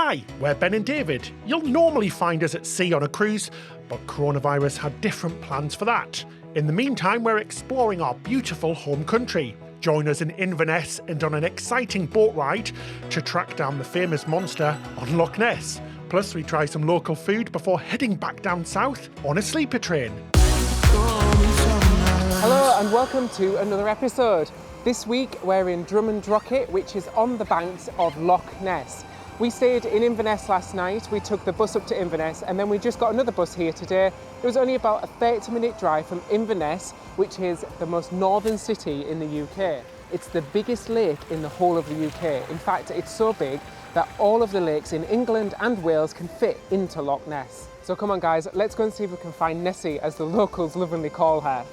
Hi, we're Ben and David. You'll normally find us at sea on a cruise, but coronavirus had different plans for that. In the meantime, we're exploring our beautiful home country. Join us in Inverness and on an exciting boat ride to track down the famous monster on Loch Ness. Plus, we try some local food before heading back down south on a sleeper train. Hello and welcome to another episode. This week we're in Drummondrocket, which is on the banks of Loch Ness. We stayed in Inverness last night, we took the bus up to Inverness and then we just got another bus here today. It was only about a 30-minute drive from Inverness, which is the most northern city in the UK. It's the biggest lake in the whole of the UK. In fact, it's so big that all of the lakes in England and Wales can fit into Loch Ness. So come on guys, let's go and see if we can find Nessie, as the locals lovingly call her.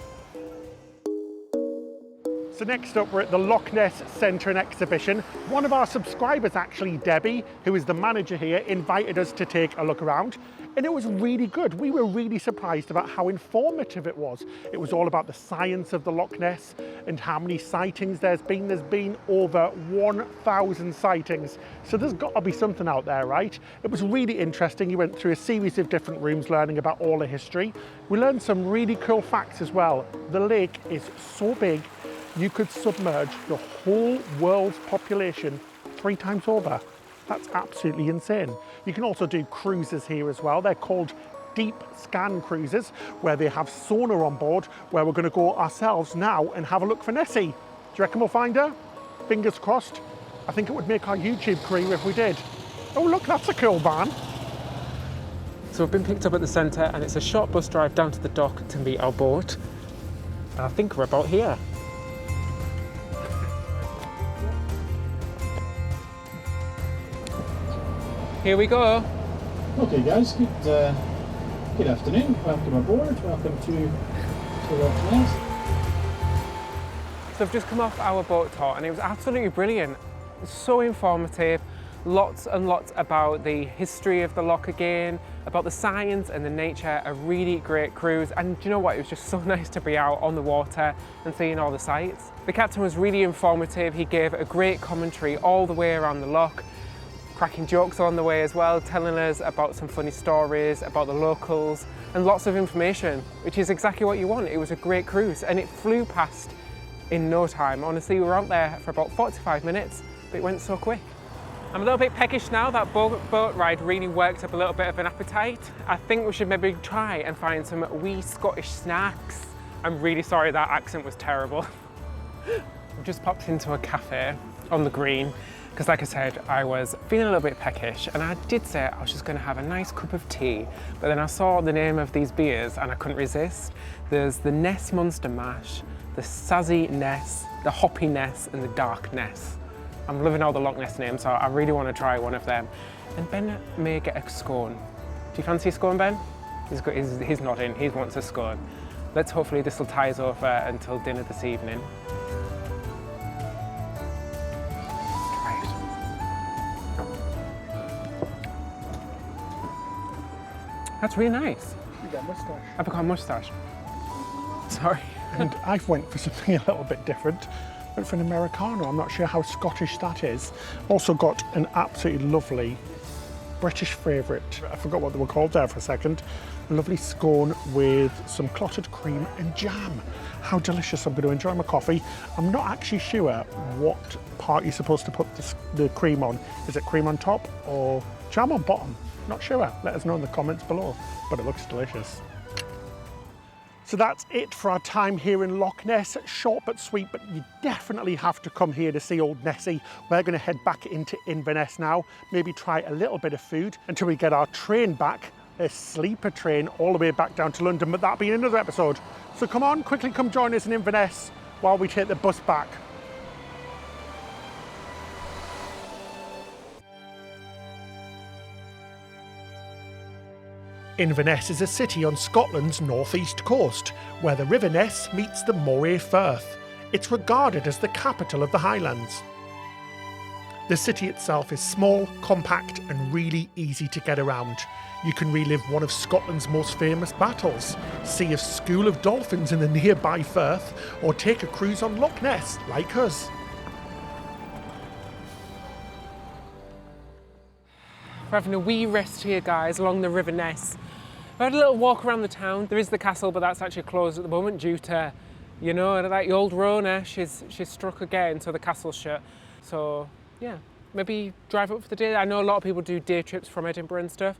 So next up, we're at the Loch Ness Centre and Exhibition. One of our subscribers, actually, Debbie, who is the manager here, invited us to take a look around. And it was really good. We were really surprised about how informative it was. It was all about the science of the Loch Ness and how many sightings there's been. There's been over 1,000 sightings. So there's got to be something out there, right? It was really interesting. You went through a series of different rooms learning about all the history. We learned some really cool facts as well. The lake is so big, you could submerge the whole world's population 3 times over. That's absolutely insane. You can also do cruises here as well. They're called deep scan cruises, where they have sonar on board, where we're going to go ourselves now and have a look for Nessie. Do you reckon we'll find her? Fingers crossed. I think it would make our YouTube career if we did. Oh look, that's a cool van. So we've been picked up at the centre and it's a short bus drive down to the dock to meet our boat. And I think we're about here. Here we go. Okay guys, good afternoon. Welcome aboard. Welcome to Loch Ness. So I've just come off our boat tour and it was absolutely brilliant. It's so informative. Lots and lots about the history of the loch again, about the science and the nature. A really great cruise. And do you know what? It was just so nice to be out on the water and seeing all the sights. The captain was really informative. He gave a great commentary all the way around the loch, cracking jokes on the way as well, telling us about some funny stories about the locals and lots of information, which is exactly what you want. It was a great cruise and it flew past in no time. Honestly, we were out there for about 45 minutes, but it went so quick. I'm a little bit peckish now. That boat ride really worked up a little bit of an appetite. I think we should maybe try and find some wee Scottish snacks. I'm really sorry, that accent was terrible. I've just popped into a cafe on the green, because like I said, I was feeling a little bit peckish and I did say I was just going to have a nice cup of tea, but then I saw the name of these beers and I couldn't resist. There's the Ness Monster Mash, the Sassy Ness, the Hoppy Ness and the Dark Ness. I'm loving all the Loch Ness names, so I really want to try one of them. And Ben may get a scone. Do you fancy a scone, Ben? He's nodding, he wants a scone. Let's hopefully this will tie us over until dinner this evening. That's really nice. You got a moustache. I've got a moustache. Sorry. And I went for something a little bit different. Went for an Americano. I'm not sure how Scottish that is. Also got an absolutely lovely British favourite. I forgot what they were called there for a second. A lovely scone with some clotted cream and jam. How delicious. I'm going to enjoy my coffee. I'm not actually sure what part you're supposed to put the cream on. Is it cream on top or jam on bottom? Not sure. Let us know in the comments below, but it looks delicious. So that's it for our time here in Loch Ness. Short but sweet, but you definitely have to come here to see old Nessie. We're going to head back into Inverness now, maybe try a little bit of food until we get our train back, a sleeper train all the way back down to London, but that'll be another episode. So come on, quickly come join us in Inverness while we take the bus back. Inverness is a city on Scotland's northeast coast, where the River Ness meets the Moray Firth. It's regarded as the capital of the Highlands. The city itself is small, compact and really easy to get around. You can relive one of Scotland's most famous battles, see a school of dolphins in the nearby Firth, or take a cruise on Loch Ness like us. We're having a wee rest here, guys, along the River Ness. We had a little walk around the town. There is the castle, but that's actually closed at the moment due to, you know, like the old Rona, she's struck again, so the castle's shut. So, yeah, maybe drive up for the day. I know a lot of people do day trips from Edinburgh and stuff,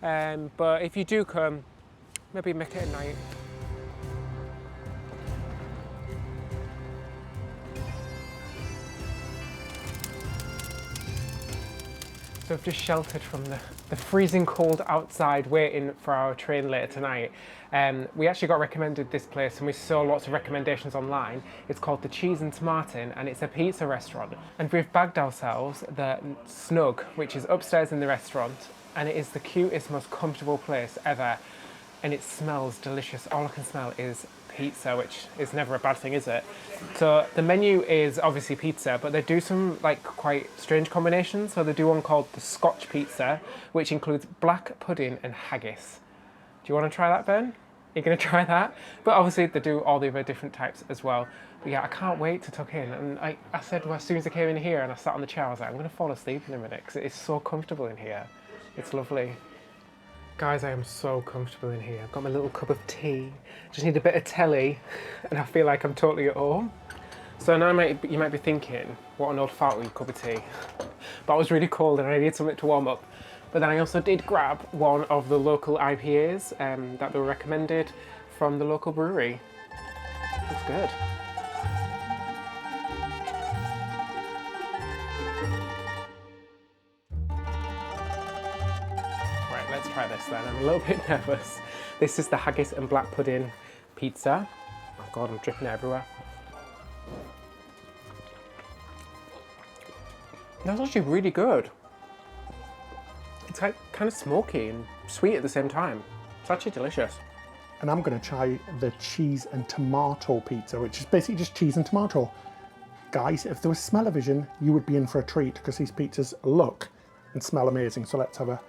but if you do come, maybe make it a night. So we've just sheltered from the freezing cold outside waiting for our train later tonight. We actually got recommended this place and we saw lots of recommendations online. It's called the Cheese and Tomatin and it's a pizza restaurant. And we've bagged ourselves the Snug, which is upstairs in the restaurant, and it is the cutest, most comfortable place ever. And it smells delicious. All I can smell is pizza, which is never a bad thing, is it? So the menu is obviously pizza, but they do some like quite strange combinations. So they do one called the Scotch pizza, which includes black pudding and haggis. Do you want to try that, Ben? You're going to try that? But obviously they do all the other different types as well. But yeah, I can't wait to tuck in. And I said, well, as soon as I came in here and I sat on the chair, I was like, I'm going to fall asleep in a minute because it's so comfortable in here. It's lovely. Guys, I am so comfortable in here. I've got my little cup of tea. Just need a bit of telly and I feel like I'm totally at home. So now you might be thinking, what an old fart with a cup of tea. But I was really cold and I needed something to warm up. But then I also did grab one of the local IPAs that were recommended from the local brewery. It's good. Let's try this then. I'm a little bit nervous. This is the haggis and black pudding pizza. Oh God, I'm dripping everywhere. That's actually really good. It's like kind of smoky and sweet at the same time. It's actually delicious. And I'm going to try the cheese and tomato pizza, which is basically just cheese and tomato. Guys, if there was smell-o-vision, you would be in for a treat because these pizzas look and smell amazing. So let's have a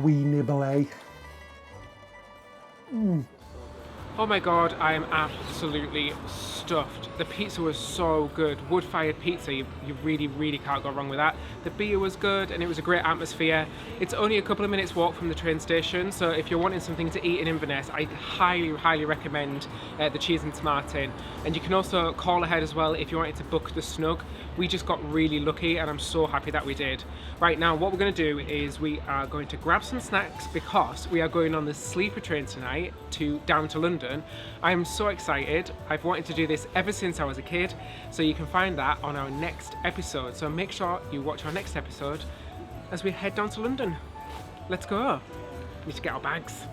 wee nibble, eh? Oh my God, I am absolutely stuffed. The pizza was so good. Wood-fired pizza, you really, really can't go wrong with that. The beer was good and it was a great atmosphere. It's only a couple of minutes walk from the train station, so if you're wanting something to eat in Inverness, I highly, highly recommend the Cheese and Tomatin. And you can also call ahead as well if you wanted to book the Snug. We just got really lucky and I'm so happy that we did. Right now, what we're gonna do is we are going to grab some snacks because we are going on the sleeper train tonight down to London. I am so excited. I've wanted to do this ever since I was a kid, so you can find that on our next episode. So make sure you watch our next episode as we head down to London. Let's go. We need to get our bags.